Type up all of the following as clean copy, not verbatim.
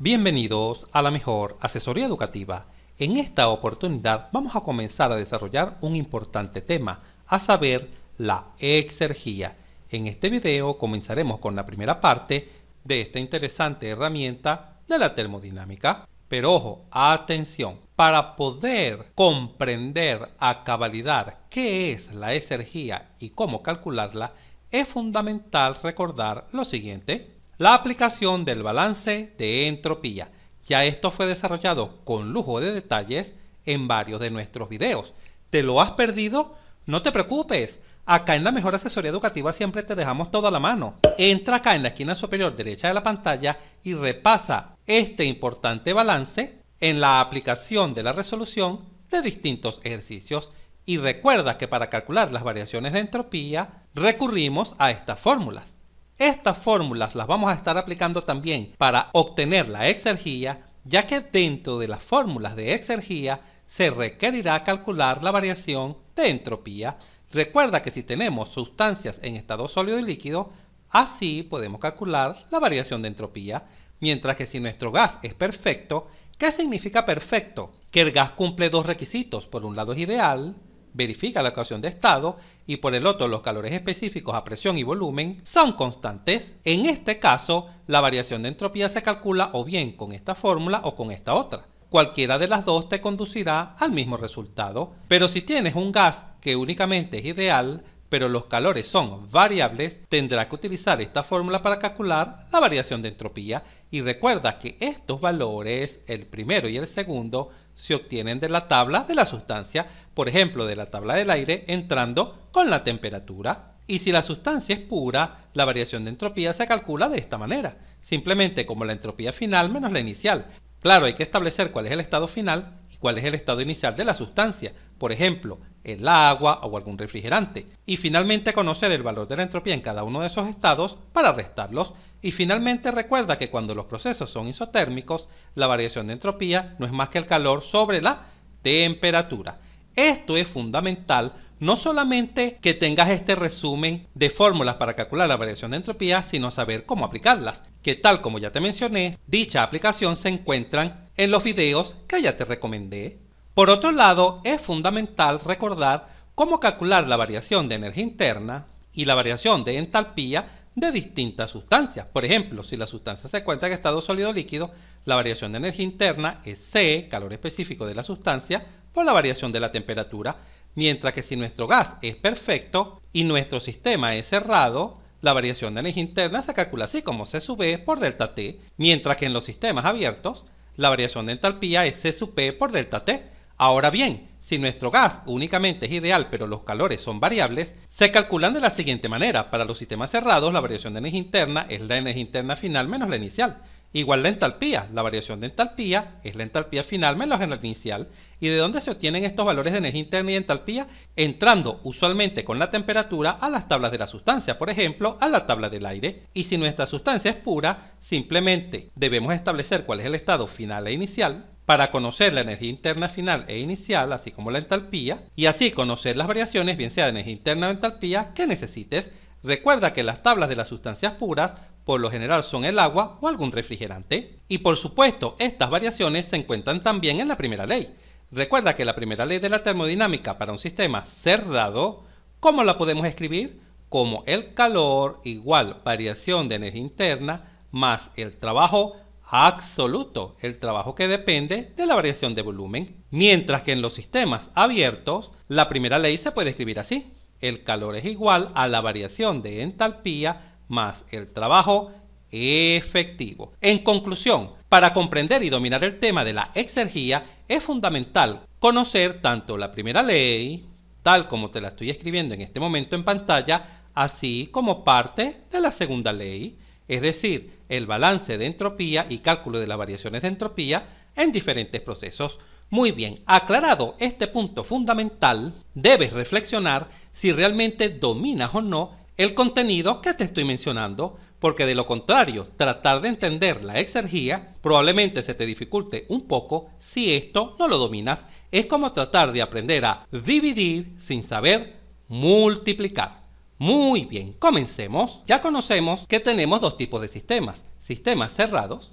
Bienvenidos a la mejor asesoría educativa. En esta oportunidad vamos a comenzar a desarrollar un importante tema, a saber, la exergía. En este video comenzaremos con la primera parte de esta interesante herramienta de la termodinámica. Pero ojo, atención, para poder comprender a cabalidad qué es la exergía y cómo calcularla, es fundamental recordar lo siguiente. La aplicación del balance de entropía. Ya esto fue desarrollado con lujo de detalles en varios de nuestros videos. ¿Te lo has perdido? No te preocupes. Acá en la mejor asesoría educativa siempre te dejamos todo a la mano. Entra acá en la esquina superior derecha de la pantalla y repasa este importante balance en la aplicación de la resolución de distintos ejercicios. Y recuerda que para calcular las variaciones de entropía recurrimos a estas fórmulas. Estas fórmulas las vamos a estar aplicando también para obtener la exergía, ya que dentro de las fórmulas de exergía se requerirá calcular la variación de entropía. Recuerda que si tenemos sustancias en estado sólido y líquido, así podemos calcular la variación de entropía, mientras que si nuestro gas es perfecto, ¿qué significa perfecto? Que el gas cumple dos requisitos. Por un lado es ideal, verifica la ecuación de estado, y por el otro los calores específicos a presión y volumen son constantes. En este caso, la variación de entropía se calcula o bien con esta fórmula o con esta otra. Cualquiera de las dos te conducirá al mismo resultado. Pero si tienes un gas que únicamente es ideal, pero los calores son variables, tendrás que utilizar esta fórmula para calcular la variación de entropía. Y recuerda que estos valores, el primero y el segundo, se obtienen de la tabla de la sustancia, por ejemplo de la tabla del aire, entrando con la temperatura. Y si la sustancia es pura, la variación de entropía se calcula de esta manera, simplemente como la entropía final menos la inicial. Claro, hay que establecer cuál es el estado final y cuál es el estado inicial de la sustancia, por ejemplo, el agua o algún refrigerante, y finalmente conocer el valor de la entropía en cada uno de esos estados para restarlos. Y finalmente recuerda que cuando los procesos son isotérmicos, la variación de entropía no es más que el calor sobre la temperatura. Esto es fundamental, no solamente que tengas este resumen de fórmulas para calcular la variación de entropía, sino saber cómo aplicarlas, que tal como ya te mencioné, dicha aplicación se encuentran en los videos que ya te recomendé. Por otro lado, es fundamental recordar cómo calcular la variación de energía interna y la variación de entalpía de distintas sustancias. Por ejemplo, si la sustancia se encuentra en estado sólido o líquido, la variación de energía interna es C, calor específico de la sustancia, por la variación de la temperatura, mientras que si nuestro gas es perfecto y nuestro sistema es cerrado, la variación de energía interna se calcula así como C sub E por delta T, mientras que en los sistemas abiertos, la variación de entalpía es C sub P por delta T. Ahora bien, si nuestro gas únicamente es ideal pero los calores son variables, se calculan de la siguiente manera. Para los sistemas cerrados, la variación de energía interna es la energía interna final menos la inicial. Igual la entalpía, la variación de entalpía es la entalpía final menos la inicial. ¿Y de dónde se obtienen estos valores de energía interna y entalpía? Entrando usualmente con la temperatura a las tablas de la sustancia, por ejemplo, a la tabla del aire. Y si nuestra sustancia es pura, simplemente debemos establecer cuál es el estado final e inicial, para conocer la energía interna final e inicial, así como la entalpía, y así conocer las variaciones, bien sea de energía interna o entalpía, que necesites. Recuerda que las tablas de las sustancias puras por lo general son el agua o algún refrigerante. Y por supuesto, estas variaciones se encuentran también en la primera ley. Recuerda que la primera ley de la termodinámica para un sistema cerrado, ¿cómo la podemos escribir? Como el calor igual variación de energía interna más el trabajo absoluto, el trabajo que depende de la variación de volumen. Mientras que en los sistemas abiertos, la primera ley se puede escribir así. El calor es igual a la variación de entalpía más el trabajo efectivo. En conclusión, para comprender y dominar el tema de la exergía, es fundamental conocer tanto la primera ley, tal como te la estoy escribiendo en este momento en pantalla, así como parte de la segunda ley, es decir, el balance de entropía y cálculo de las variaciones de entropía en diferentes procesos. Muy bien, aclarado este punto fundamental, debes reflexionar si realmente dominas o no el contenido que te estoy mencionando, porque de lo contrario, tratar de entender la exergía probablemente se te dificulte un poco si esto no lo dominas. Es como tratar de aprender a dividir sin saber multiplicar. Muy bien, comencemos. Ya conocemos que tenemos dos tipos de sistemas cerrados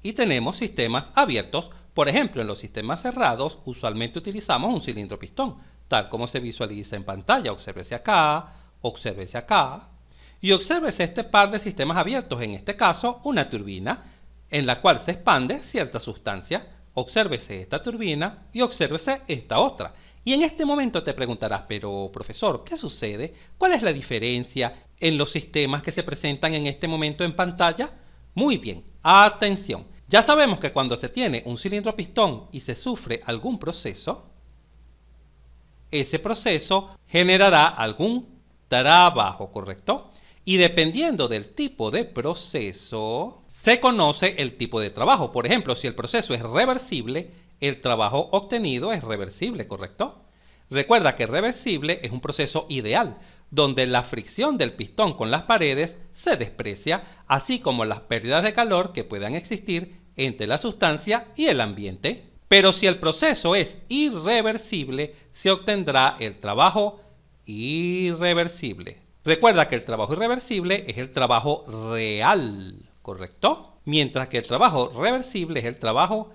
y tenemos sistemas abiertos. Por ejemplo, en los sistemas cerrados usualmente utilizamos un cilindro pistón, tal como se visualiza en pantalla. Obsérvese acá, obsérvese acá y obsérvese este par de sistemas abiertos, en este caso una turbina, en la cual se expande cierta sustancia. Obsérvese esta turbina y obsérvese esta otra. Y en este momento te preguntarás, pero profesor, ¿qué sucede? ¿Cuál es la diferencia en los sistemas que se presentan en este momento en pantalla? Muy bien, atención. Ya sabemos que cuando se tiene un cilindro pistón y se sufre algún proceso, ese proceso generará algún trabajo, ¿correcto? Y dependiendo del tipo de proceso, se conoce el tipo de trabajo. Por ejemplo, si el proceso es reversible, el trabajo obtenido es reversible, ¿correcto? Recuerda que reversible es un proceso ideal, donde la fricción del pistón con las paredes se desprecia, así como las pérdidas de calor que puedan existir entre la sustancia y el ambiente. Pero si el proceso es irreversible, se obtendrá el trabajo irreversible. Recuerda que el trabajo irreversible es el trabajo real, ¿correcto? Mientras que el trabajo reversible es el trabajo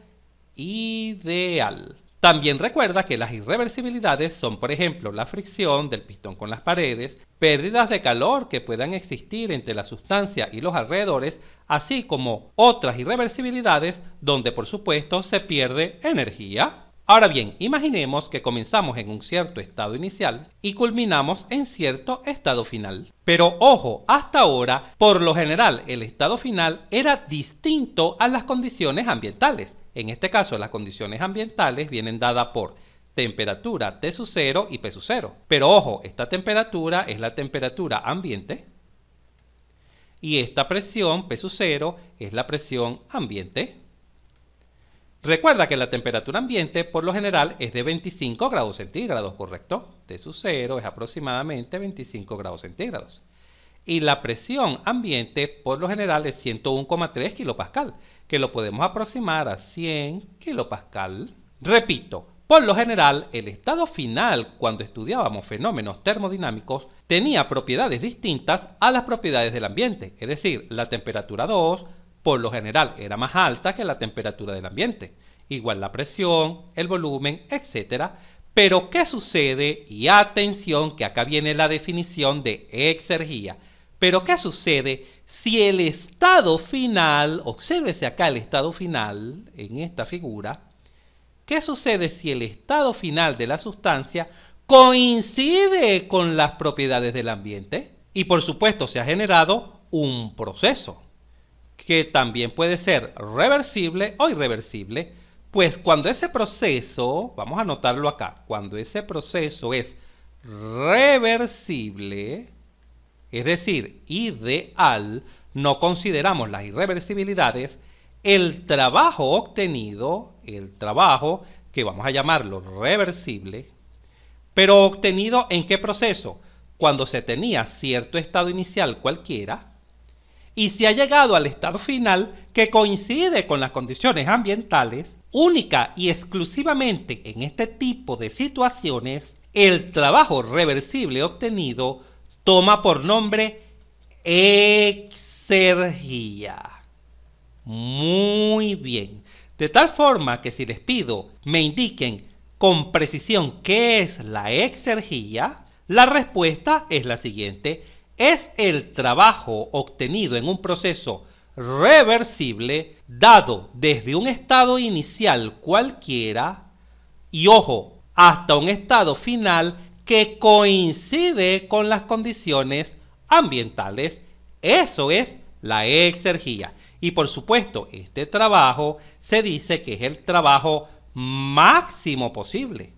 ideal. También recuerda que las irreversibilidades son, por ejemplo, la fricción del pistón con las paredes, pérdidas de calor que puedan existir entre la sustancia y los alrededores, así como otras irreversibilidades donde, por supuesto, se pierde energía. Ahora bien, imaginemos que comenzamos en un cierto estado inicial y culminamos en cierto estado final. Pero ojo, hasta ahora, por lo general, el estado final era distinto a las condiciones ambientales. En este caso, las condiciones ambientales vienen dadas por temperatura T sub 0 y P sub 0. Pero ojo, esta temperatura es la temperatura ambiente y esta presión P sub 0 es la presión ambiente. Recuerda que la temperatura ambiente por lo general es de 25 grados centígrados, ¿correcto? T sub 0 es aproximadamente 25 grados centígrados. Y la presión ambiente por lo general es 101,3 kilopascal, que lo podemos aproximar a 100 kilopascal. Repito, por lo general el estado final cuando estudiábamos fenómenos termodinámicos tenía propiedades distintas a las propiedades del ambiente, es decir, la temperatura 2 por lo general era más alta que la temperatura del ambiente, igual la presión, el volumen, etc. Pero ¿qué sucede? Y atención que acá viene la definición de exergía. Pero ¿qué sucede si el estado final, obsérvese acá el estado final en esta figura, ¿qué sucede si el estado final de la sustancia coincide con las propiedades del ambiente? Y por supuesto se ha generado un proceso, que también puede ser reversible o irreversible. Pues cuando ese proceso, vamos a anotarlo acá, cuando ese proceso es reversible, es decir, ideal, no consideramos las irreversibilidades, el trabajo obtenido, el trabajo que vamos a llamarlo reversible, pero obtenido ¿en qué proceso? Cuando se tenía cierto estado inicial cualquiera, y se ha llegado al estado final que coincide con las condiciones ambientales, única y exclusivamente en este tipo de situaciones, el trabajo reversible obtenido toma por nombre exergía. Muy bien. De tal forma que si les pido me indiquen con precisión qué es la exergía, la respuesta es la siguiente. Es el trabajo obtenido en un proceso reversible dado desde un estado inicial cualquiera y, ojo, hasta un estado final que coincide con las condiciones ambientales. Eso es la exergía. Y por supuesto, este trabajo se dice que es el trabajo máximo posible.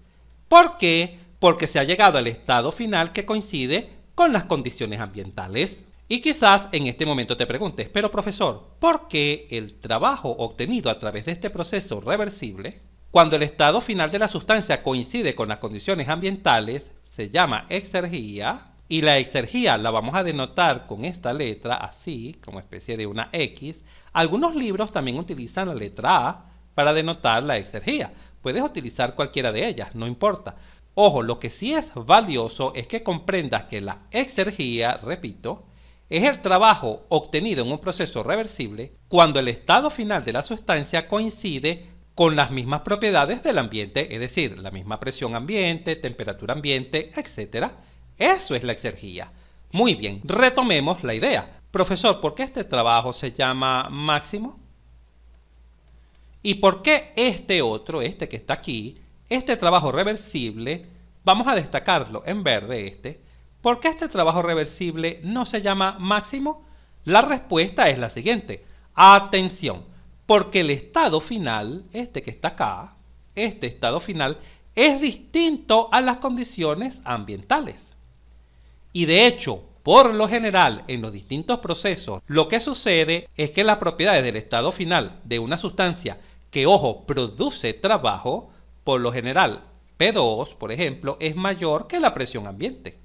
¿Por qué? Porque se ha llegado al estado final que coincide con las condiciones ambientales. Y quizás en este momento te preguntes, pero profesor, ¿por qué el trabajo obtenido a través de este proceso reversible, cuando el estado final de la sustancia coincide con las condiciones ambientales, se llama exergía? Y la exergía la vamos a denotar con esta letra así, como especie de una X. Algunos libros también utilizan la letra A para denotar la exergía. Puedes utilizar cualquiera de ellas, no importa. Ojo, lo que sí es valioso es que comprendas que la exergía, repito, es el trabajo obtenido en un proceso reversible cuando el estado final de la sustancia coincide con las mismas propiedades del ambiente, es decir, la misma presión ambiente, temperatura ambiente, etc. Eso es la exergía. Muy bien, retomemos la idea. Profesor, ¿por qué este trabajo se llama máximo? ¿Y por qué este otro, este que está aquí, este trabajo reversible, vamos a destacarlo en verde ¿por qué este trabajo reversible no se llama máximo? La respuesta es la siguiente. Atención, porque el estado final, este que está acá, este estado final, es distinto a las condiciones ambientales. Y de hecho, por lo general, en los distintos procesos, lo que sucede es que las propiedades del estado final de una sustancia que, ojo, produce trabajo, por lo general, P2, por ejemplo, es mayor que la presión ambiente.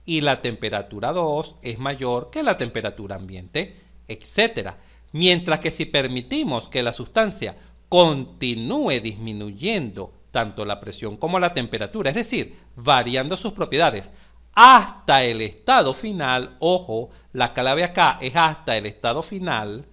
Y la temperatura 2 es mayor que la temperatura ambiente, etc. Mientras que si permitimos que la sustancia continúe disminuyendo tanto la presión como la temperatura, es decir, variando sus propiedades, hasta el estado final, ojo, la clave acá es hasta el estado final,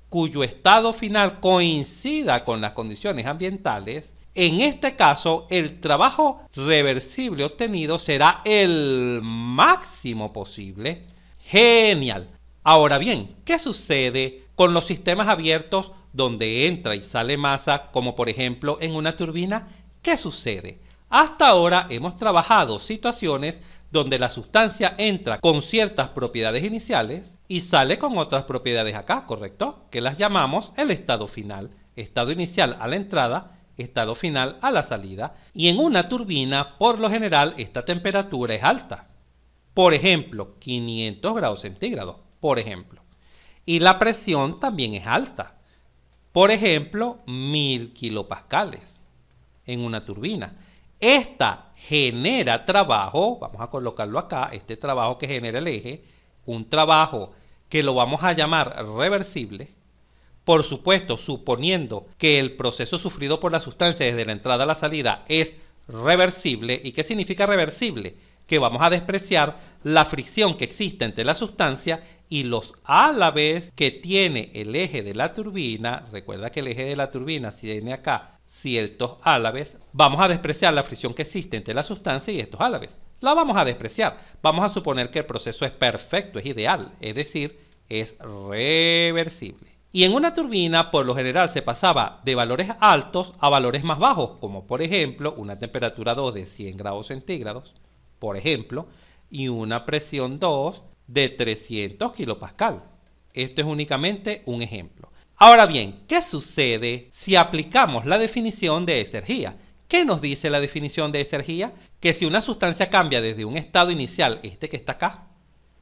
cuyo estado final coincida con las condiciones ambientales, en este caso el trabajo reversible obtenido será el máximo posible. Genial. Ahora bien, ¿qué sucede con los sistemas abiertos donde entra y sale masa, como por ejemplo en una turbina? ¿Qué sucede? Hasta ahora hemos trabajado situaciones donde la sustancia entra con ciertas propiedades iniciales y sale con otras propiedades acá, ¿correcto? Que las llamamos el estado final. Estado inicial a la entrada, estado final a la salida. Y en una turbina, por lo general, esta temperatura es alta. Por ejemplo, 500 grados centígrados, por ejemplo. Y la presión también es alta. Por ejemplo, 1000 kilopascales en una turbina. Esta genera trabajo, vamos a colocarlo acá, este trabajo que genera el eje, un trabajo que lo vamos a llamar reversible, por supuesto, suponiendo que el proceso sufrido por la sustancia desde la entrada a la salida es reversible. ¿Y qué significa reversible? Que vamos a despreciar la fricción que existe entre la sustancia y los álabes que tiene el eje de la turbina. Recuerda que el eje de la turbina tiene acá ciertos álabes. Vamos a despreciar la fricción que existe entre la sustancia y estos álabes. La vamos a despreciar. Vamos a suponer que el proceso es perfecto, es ideal, es decir, es reversible. Y en una turbina, por lo general, se pasaba de valores altos a valores más bajos, como por ejemplo una temperatura 2 de 100 grados centígrados, por ejemplo, y una presión 2 de 300 kilopascal. Esto es únicamente un ejemplo. Ahora bien, ¿qué sucede si aplicamos la definición de exergía? ¿Qué nos dice la definición de exergía? Que si una sustancia cambia desde un estado inicial, este que está acá,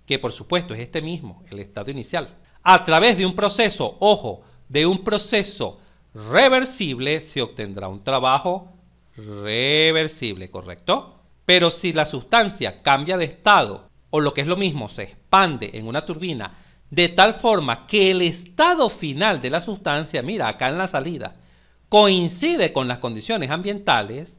que por supuesto es este mismo, el estado inicial, a través de un proceso, ojo, de un proceso reversible, se obtendrá un trabajo reversible, ¿correcto? Pero si la sustancia cambia de estado, o lo que es lo mismo, se expande en una turbina, de tal forma que el estado final de la sustancia, mira, acá en la salida, coincide con las condiciones ambientales,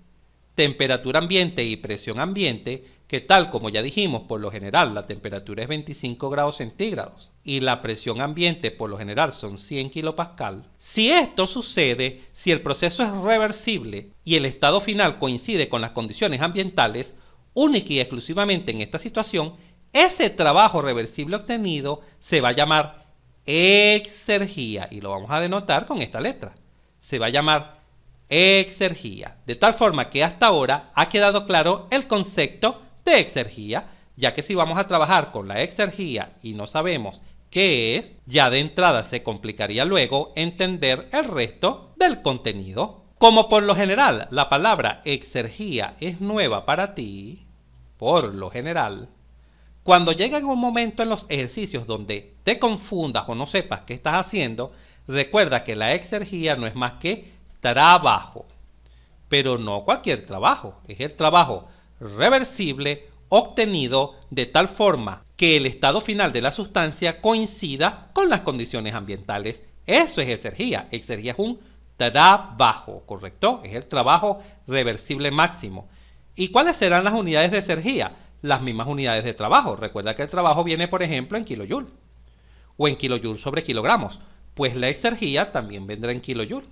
temperatura ambiente y presión ambiente, que tal como ya dijimos, por lo general la temperatura es 25 grados centígrados y la presión ambiente por lo general son 100 kilopascal. Si esto sucede, si el proceso es reversible y el estado final coincide con las condiciones ambientales, única y exclusivamente en esta situación, ese trabajo reversible obtenido se va a llamar exergía y lo vamos a denotar con esta letra. Se va a llamar exergía, de tal forma que hasta ahora ha quedado claro el concepto de exergía, ya que si vamos a trabajar con la exergía y no sabemos qué es, ya de entrada se complicaría luego entender el resto del contenido. Como por lo general la palabra exergía es nueva para ti, por lo general, cuando llega un momento en los ejercicios donde te confundas o no sepas qué estás haciendo, recuerda que la exergía no es más que trabajo, pero no cualquier trabajo, es el trabajo reversible obtenido de tal forma que el estado final de la sustancia coincida con las condiciones ambientales. Eso es exergía. Exergía es un trabajo, ¿correcto? Es el trabajo reversible máximo. ¿Y cuáles serán las unidades de exergía? las mismas unidades de trabajo. Recuerda que el trabajo viene, por ejemplo, en kilojoule o en kilojoule sobre kilogramos. Pues la exergía también vendrá en kilojoule.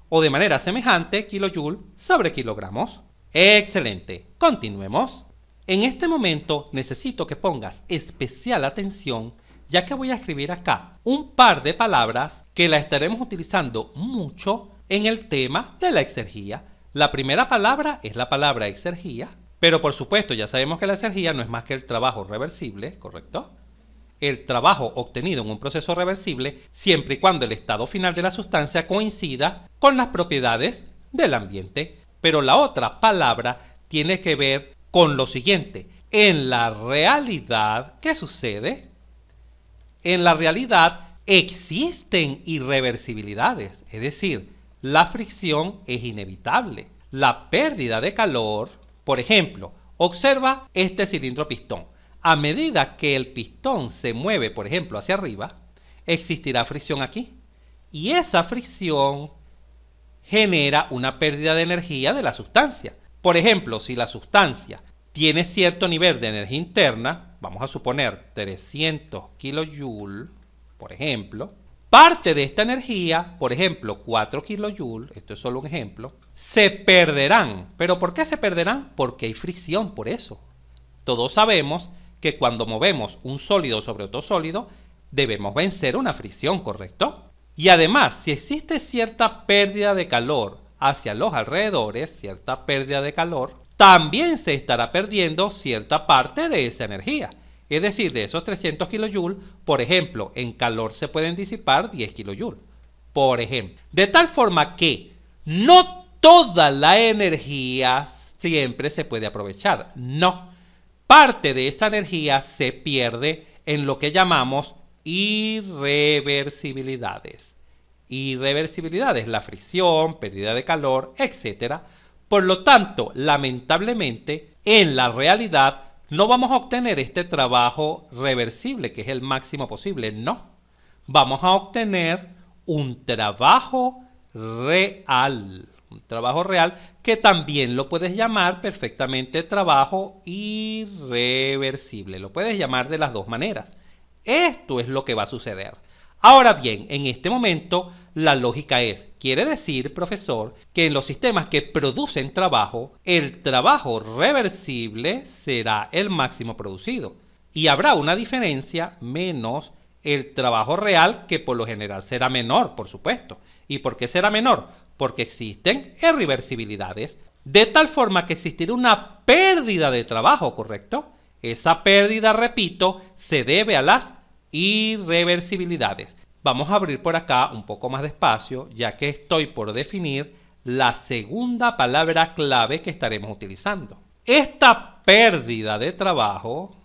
O de manera semejante, kilojoule sobre kilogramos. Excelente. Continuemos. En este momento necesito que pongas especial atención, ya que voy a escribir acá un par de palabras que la estaremos utilizando mucho en el tema de la exergía. La primera palabra es la palabra exergía, pero por supuesto ya sabemos que la exergía no es más que el trabajo reversible, ¿correcto? El trabajo obtenido en un proceso reversible siempre y cuando el estado final de la sustancia coincida con las propiedades del ambiente. Pero la otra palabra tiene que ver con lo siguiente. En la realidad, ¿qué sucede? En la realidad existen irreversibilidades, es decir, la fricción es inevitable. La pérdida de calor, por ejemplo, observa este cilindro pistón. A medida que el pistón se mueve, por ejemplo, hacia arriba, existirá fricción aquí. Y esa fricción genera una pérdida de energía de la sustancia. Por ejemplo, si la sustancia tiene cierto nivel de energía interna, vamos a suponer 300 kilojoules, por ejemplo, parte de esta energía, por ejemplo 4 kilojoules, esto es solo un ejemplo, se perderán. ¿Pero por qué se perderán? Porque hay fricción por eso. Todos sabemos que cuando movemos un sólido sobre otro sólido, debemos vencer una fricción, ¿correcto? Y además, si existe cierta pérdida de calor hacia los alrededores, cierta pérdida de calor, también se estará perdiendo cierta parte de esa energía. Es decir, de esos 300 kilojoules, por ejemplo, en calor se pueden disipar 10 kilojoules, por ejemplo. De tal forma que no toda la energía siempre se puede aprovechar, no. Parte de esa energía se pierde en lo que llamamos irreversibilidades. Irreversibilidades, la fricción, pérdida de calor, etc. Por lo tanto, lamentablemente, en la realidad no vamos a obtener este trabajo reversible, que es el máximo posible, no. Vamos a obtener un trabajo real. Un trabajo real que también lo puedes llamar perfectamente trabajo irreversible. Lo puedes llamar de las dos maneras. Esto es lo que va a suceder. Ahora bien, en este momento la lógica es, quiere decir, profesor, que en los sistemas que producen trabajo, el trabajo reversible será el máximo producido. Y habrá una diferencia menos el trabajo real, que por lo general será menor, por supuesto. ¿Y por qué será menor? Porque existen irreversibilidades, de tal forma que existirá una pérdida de trabajo, ¿correcto? Esa pérdida, repito, se debe a las irreversibilidades. Vamos a abrir por acá un poco más despacio, ya que estoy por definir la segunda palabra clave que estaremos utilizando. Esta pérdida de trabajo,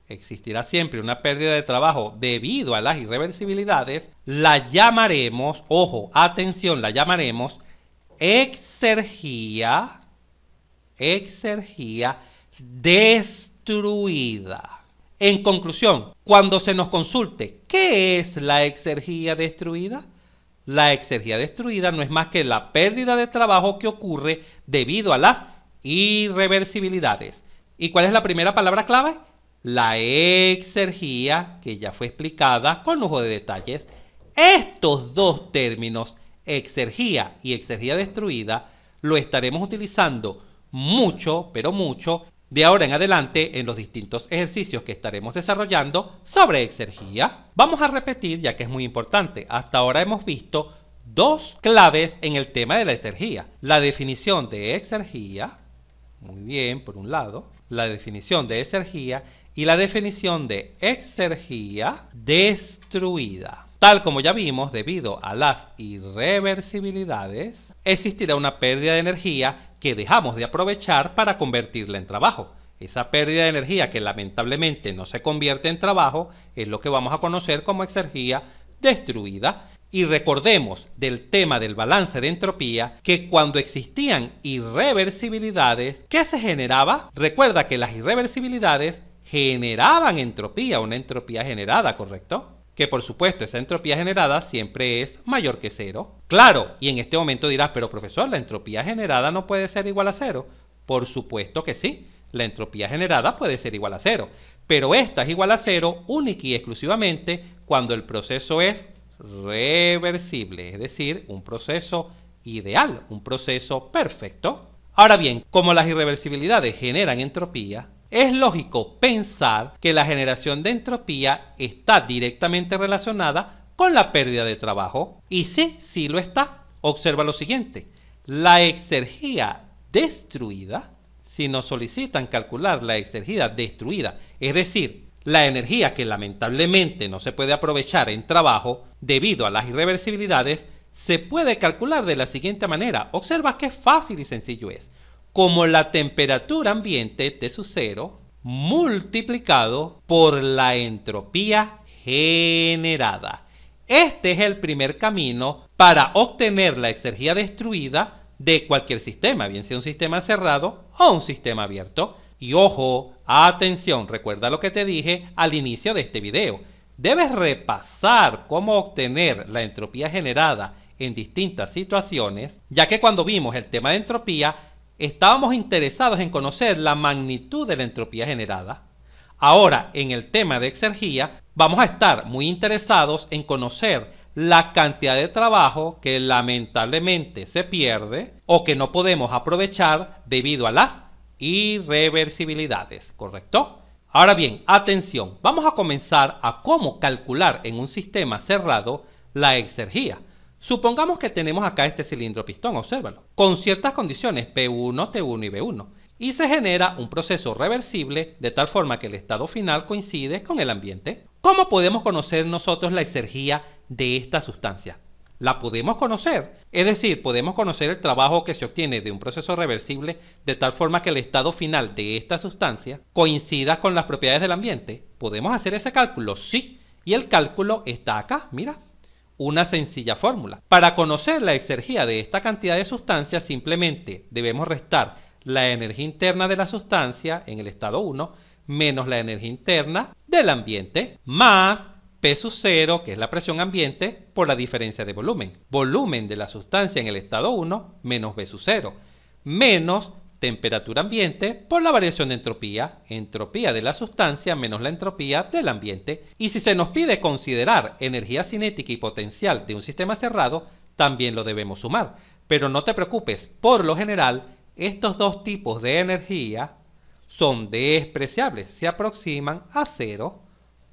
existirá siempre una pérdida de trabajo debido a las irreversibilidades, la llamaremos, ojo, atención, la llamaremos exergía destruida. En conclusión, cuando se nos consulte ¿qué es la exergía destruida? La exergía destruida no es más que la pérdida de trabajo que ocurre debido a las irreversibilidades. ¿Y cuál es la primera palabra clave? La exergía, que ya fue explicada con lujo de detalles. Estos dos términos, exergía y exergía destruida, lo estaremos utilizando mucho, pero mucho, de ahora en adelante en los distintos ejercicios que estaremos desarrollando sobre exergía. Vamos a repetir, ya que es muy importante. Hasta ahora hemos visto dos claves en el tema de la exergía. La definición de exergía, muy bien, por un lado, la definición de exergía y la definición de exergía destruida. Tal como ya vimos, debido a las irreversibilidades, existirá una pérdida de energía que dejamos de aprovechar para convertirla en trabajo. Esa pérdida de energía que lamentablemente no se convierte en trabajo es lo que vamos a conocer como exergía destruida. Y recordemos del tema del balance de entropía que cuando existían irreversibilidades, ¿qué se generaba? Recuerda que las irreversibilidades generaban entropía, una entropía generada, ¿correcto? Que por supuesto esa entropía generada siempre es mayor que cero. Claro, y en este momento dirás, pero profesor, la entropía generada no puede ser igual a cero. Por supuesto que sí. la entropía generada puede ser igual a cero, pero esta es igual a cero única y exclusivamente cuando el proceso es reversible, es decir, un proceso ideal, un proceso perfecto. Ahora bien, como las irreversibilidades generan entropía, es lógico pensar que la generación de entropía está directamente relacionada con la pérdida de trabajo. Y sí lo está. Observa lo siguiente. La exergía destruida, si nos solicitan calcular la exergía destruida, es decir, la energía que lamentablemente no se puede aprovechar en trabajo debido a las irreversibilidades, se puede calcular de la siguiente manera. Observa qué fácil y sencillo es. Como la temperatura ambiente T sub 0 multiplicado por la entropía generada. Este es el primer camino para obtener la exergía destruida de cualquier sistema, bien sea un sistema cerrado o un sistema abierto. Y ojo, atención, recuerda lo que te dije al inicio de este video. Debes repasar cómo obtener la entropía generada en distintas situaciones, ya que cuando vimos el tema de entropía, estábamos interesados en conocer la magnitud de la entropía generada. Ahora, en el tema de exergía, vamos a estar muy interesados en conocer la cantidad de trabajo que lamentablemente se pierde o que no podemos aprovechar debido a las irreversibilidades, ¿correcto? Ahora bien, atención, vamos a comenzar a cómo calcular en un sistema cerrado la exergía. Supongamos que tenemos acá este cilindro pistón, obsérvalo, con ciertas condiciones P1, T1 y B1, y se genera un proceso reversible de tal forma que el estado final coincide con el ambiente. ¿Cómo podemos conocer nosotros la exergía de esta sustancia? La podemos conocer, es decir, podemos conocer el trabajo que se obtiene de un proceso reversible de tal forma que el estado final de esta sustancia coincida con las propiedades del ambiente. ¿Podemos hacer ese cálculo? Sí, y el cálculo está acá, mira. Una sencilla fórmula. Para conocer la exergía de esta cantidad de sustancias, simplemente debemos restar la energía interna de la sustancia en el estado 1 menos la energía interna del ambiente más P sub 0, que es la presión ambiente, por la diferencia de volumen. Volumen de la sustancia en el estado 1 menos V sub 0 menos temperatura ambiente por la variación de entropía, entropía de la sustancia menos la entropía del ambiente. Y si se nos pide considerar energía cinética y potencial de un sistema cerrado, también lo debemos sumar. Pero no te preocupes, por lo general, estos dos tipos de energía son despreciables, se aproximan a cero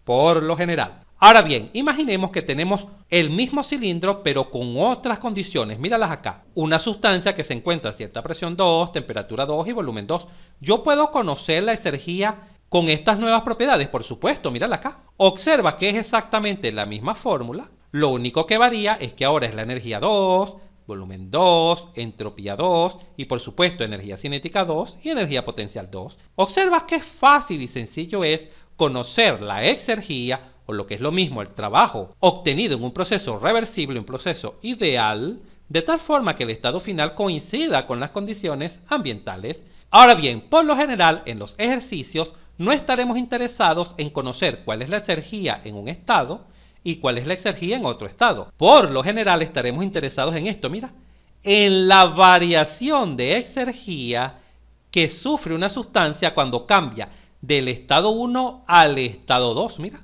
por lo general. Ahora bien, imaginemos que tenemos el mismo cilindro pero con otras condiciones, míralas acá. Una sustancia que se encuentra a cierta presión 2, temperatura 2 y volumen 2. Yo puedo conocer la exergía con estas nuevas propiedades, por supuesto, mírala acá. Observa que es exactamente la misma fórmula, lo único que varía es que ahora es la energía 2, volumen 2, entropía 2 y por supuesto energía cinética 2 y energía potencial 2. Observa qué fácil y sencillo es conocer la exergía o lo que es lo mismo el trabajo obtenido en un proceso reversible, un proceso ideal, de tal forma que el estado final coincida con las condiciones ambientales. Ahora bien, por lo general en los ejercicios no estaremos interesados en conocer cuál es la exergía en un estado y cuál es la exergía en otro estado. Por lo general estaremos interesados en esto, mira, en la variación de exergía que sufre una sustancia cuando cambia del estado 1 al estado 2, mira.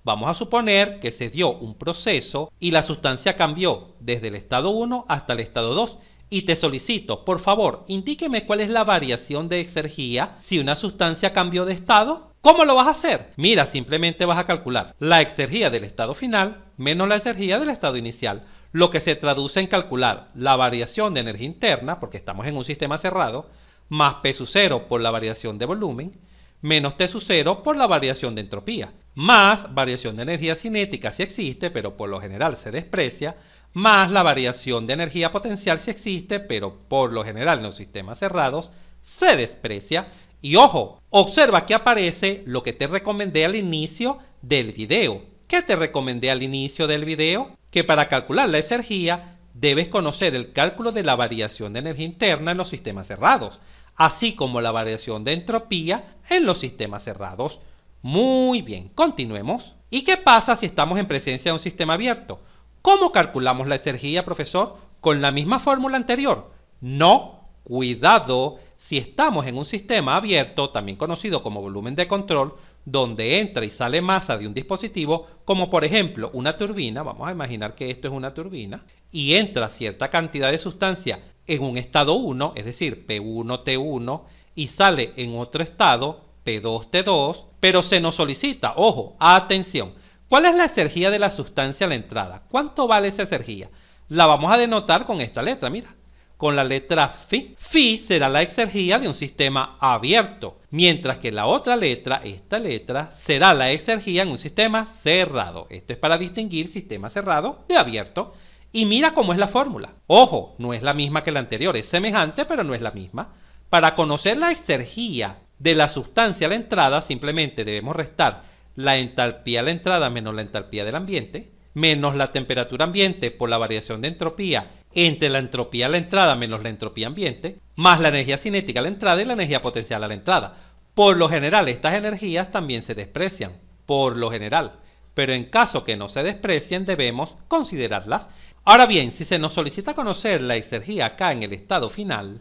Vamos a suponer que se dio un proceso y la sustancia cambió desde el estado 1 hasta el estado 2 y te solicito, por favor, indíqueme cuál es la variación de exergía si una sustancia cambió de estado. ¿Cómo lo vas a hacer? Mira, simplemente vas a calcular la exergía del estado final menos la exergía del estado inicial, lo que se traduce en calcular la variación de energía interna, porque estamos en un sistema cerrado, más P sub 0 por la variación de volumen, menos T sub 0 por la variación de entropía, más variación de energía cinética si existe, pero por lo general se desprecia, más la variación de energía potencial si existe, pero por lo general en los sistemas cerrados se desprecia. Y ojo, observa que aparece lo que te recomendé al inicio del video. ¿Qué te recomendé al inicio del video? Que para calcular la exergía debes conocer el cálculo de la variación de energía interna en los sistemas cerrados, así como la variación de entropía en los sistemas cerrados. Muy bien, continuemos. ¿Y qué pasa si estamos en presencia de un sistema abierto? ¿Cómo calculamos la exergía, profesor? ¿Con la misma fórmula anterior? No, cuidado. Si estamos en un sistema abierto, también conocido como volumen de control, donde entra y sale masa de un dispositivo, como por ejemplo una turbina, vamos a imaginar que esto es una turbina, y entra cierta cantidad de sustancia en un estado 1, es decir, P1, T1, y sale en otro estado, P2, T2, pero se nos solicita, ojo, atención, ¿cuál es la exergía de la sustancia a la entrada? ¿Cuánto vale esa exergía? La vamos a denotar con esta letra, mira, con la letra Φ. Φ será la exergía de un sistema abierto, mientras que la otra letra, esta letra, será la exergía en un sistema cerrado. Esto es para distinguir sistema cerrado de abierto. Y mira cómo es la fórmula. Ojo, no es la misma que la anterior, es semejante, pero no es la misma. Para conocer la exergía de la sustancia a la entrada, simplemente debemos restar la entalpía a la entrada menos la entalpía del ambiente, menos la temperatura ambiente por la variación de entropía entre la entropía a la entrada menos la entropía ambiente, más la energía cinética a la entrada y la energía potencial a la entrada. Por lo general, estas energías también se desprecian, por lo general, pero en caso que no se desprecien, debemos considerarlas. Ahora bien, si se nos solicita conocer la exergía acá en el estado final,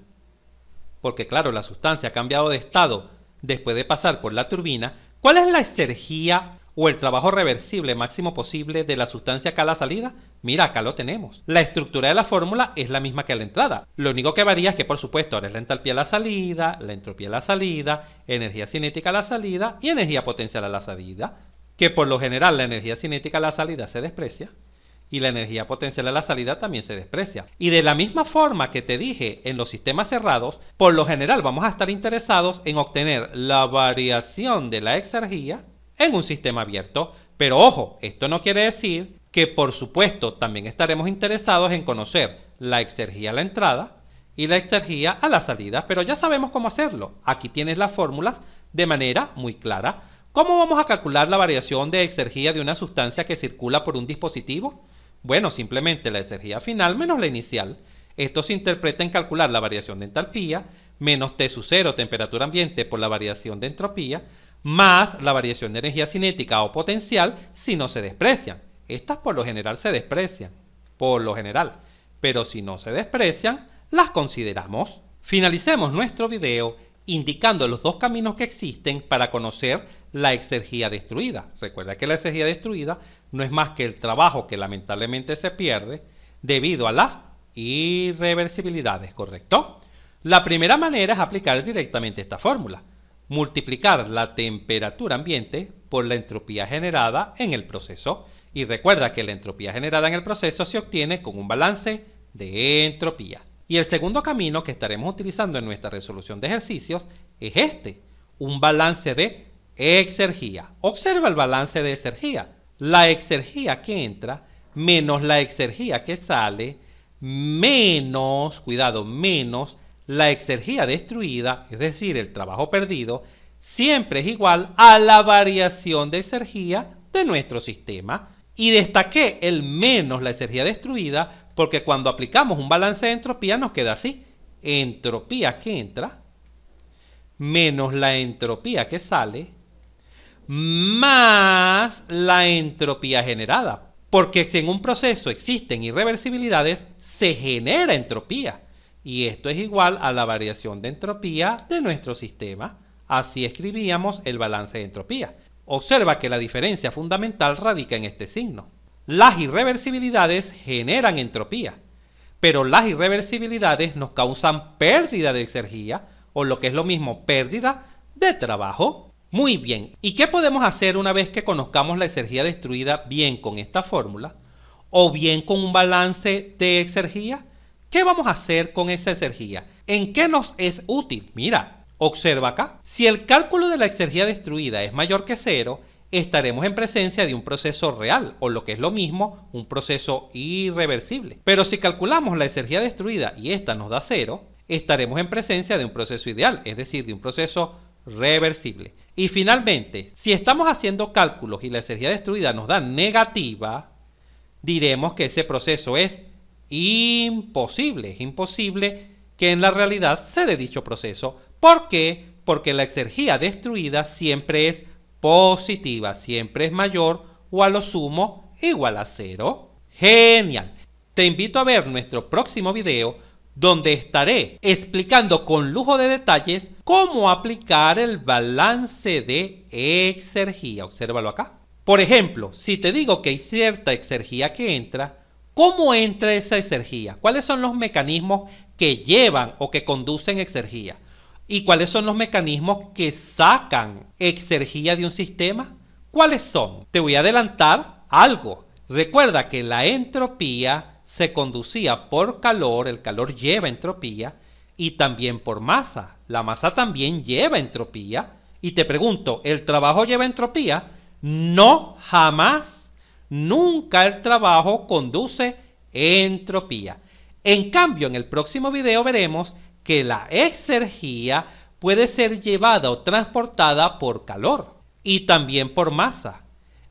porque claro, la sustancia ha cambiado de estado después de pasar por la turbina, ¿cuál es la exergía o el trabajo reversible máximo posible de la sustancia acá a la salida? Mira, acá lo tenemos. La estructura de la fórmula es la misma que a la entrada. Lo único que varía es que, por supuesto, ahora es la entalpía a la salida, la entropía a la salida, energía cinética a la salida y energía potencial a la salida. Que por lo general la energía cinética a la salida se desprecia y la energía potencial a la salida también se desprecia. Y de la misma forma que te dije en los sistemas cerrados, por lo general vamos a estar interesados en obtener la variación de la exergía en un sistema abierto. Pero ojo, esto no quiere decir que por supuesto también estaremos interesados en conocer la exergía a la entrada y la exergía a la salida, pero ya sabemos cómo hacerlo. Aquí tienes las fórmulas de manera muy clara. ¿Cómo vamos a calcular la variación de exergía de una sustancia que circula por un dispositivo? Bueno, simplemente la exergía final menos la inicial. Esto se interpreta en calcular la variación de entalpía menos T sub 0, temperatura ambiente, por la variación de entropía, más la variación de energía cinética o potencial si no se desprecian. Estas por lo general se desprecian, por lo general, pero si no se desprecian, las consideramos. Finalicemos nuestro video indicando los dos caminos que existen para conocer la exergía destruida. Recuerda que la exergía destruida no es más que el trabajo que lamentablemente se pierde debido a las irreversibilidades, ¿correcto? La primera manera es aplicar directamente esta fórmula. Multiplicar la temperatura ambiente por la entropía generada en el proceso. Y recuerda que la entropía generada en el proceso se obtiene con un balance de entropía. Y el segundo camino que estaremos utilizando en nuestra resolución de ejercicios es este, un balance de exergía. Observa el balance de exergía. La exergía que entra menos la exergía que sale menos, cuidado, menos la exergía destruida, es decir, el trabajo perdido, siempre es igual a la variación de exergía de nuestro sistema. Y destaqué el menos la exergía destruida porque cuando aplicamos un balance de entropía nos queda así. Entropía que entra menos la entropía que sale más la entropía generada. Porque si en un proceso existen irreversibilidades, se genera entropía. Y esto es igual a la variación de entropía de nuestro sistema. Así escribíamos el balance de entropía. Observa que la diferencia fundamental radica en este signo. Las irreversibilidades generan entropía, pero las irreversibilidades nos causan pérdida de exergía, o lo que es lo mismo, pérdida de trabajo. Muy bien, ¿y qué podemos hacer una vez que conozcamos la exergía destruida bien con esta fórmula, o bien con un balance de exergía? ¿Qué vamos a hacer con esa exergía? ¿En qué nos es útil? Mira, observa acá, si el cálculo de la exergía destruida es mayor que 0, estaremos en presencia de un proceso real, o lo que es lo mismo, un proceso irreversible. Pero si calculamos la exergía destruida y esta nos da 0, estaremos en presencia de un proceso ideal, es decir, de un proceso reversible. Y finalmente, si estamos haciendo cálculos y la exergía destruida nos da negativa, diremos que ese proceso es imposible. Es imposible que en la realidad se dé dicho proceso. ¿Por qué? Porque la exergía destruida siempre es positiva, siempre es mayor o a lo sumo igual a 0. Genial. Te invito a ver nuestro próximo video donde estaré explicando con lujo de detalles cómo aplicar el balance de exergía. Obsérvalo acá. Por ejemplo, si te digo que hay cierta exergía que entra, ¿cómo entra esa exergía? ¿Cuáles son los mecanismos que llevan o que conducen exergía? ¿Y cuáles son los mecanismos que sacan exergía de un sistema? ¿Cuáles son? Te voy a adelantar algo. Recuerda que la entropía se conducía por calor, el calor lleva entropía, y también por masa. La masa también lleva entropía. Y te pregunto, ¿el trabajo lleva entropía? No, jamás. Nunca el trabajo conduce entropía. En cambio, en el próximo video veremos que la exergía puede ser llevada o transportada por calor y también por masa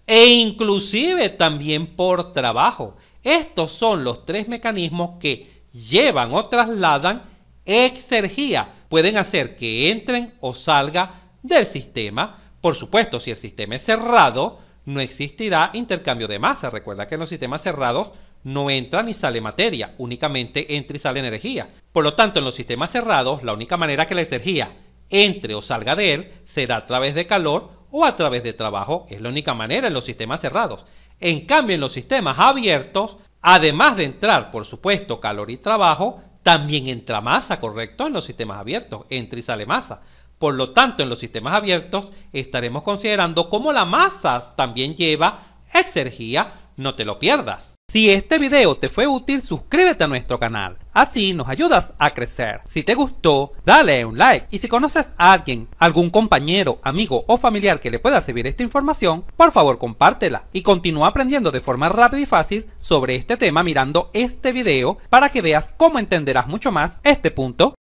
e inclusive también por trabajo. Estos son los tres mecanismos que llevan o trasladan exergía. Pueden hacer que entren o salga del sistema. Por supuesto, si el sistema es cerrado, no existirá intercambio de masa. Recuerda que en los sistemas cerrados no entra ni sale materia, únicamente entra y sale energía. Por lo tanto, en los sistemas cerrados, la única manera que la energía entre o salga de él será a través de calor o a través de trabajo. Es la única manera en los sistemas cerrados. En cambio, en los sistemas abiertos, además de entrar, por supuesto, calor y trabajo, también entra masa, ¿correcto? En los sistemas abiertos, entra y sale masa. Por lo tanto, en los sistemas abiertos estaremos considerando cómo la masa también lleva exergía. No te lo pierdas. Si este video te fue útil, suscríbete a nuestro canal, así nos ayudas a crecer. Si te gustó, dale un like, y si conoces a alguien, algún compañero, amigo o familiar que le pueda servir esta información, por favor compártela y continúa aprendiendo de forma rápida y fácil sobre este tema mirando este video para que veas cómo entenderás mucho más este punto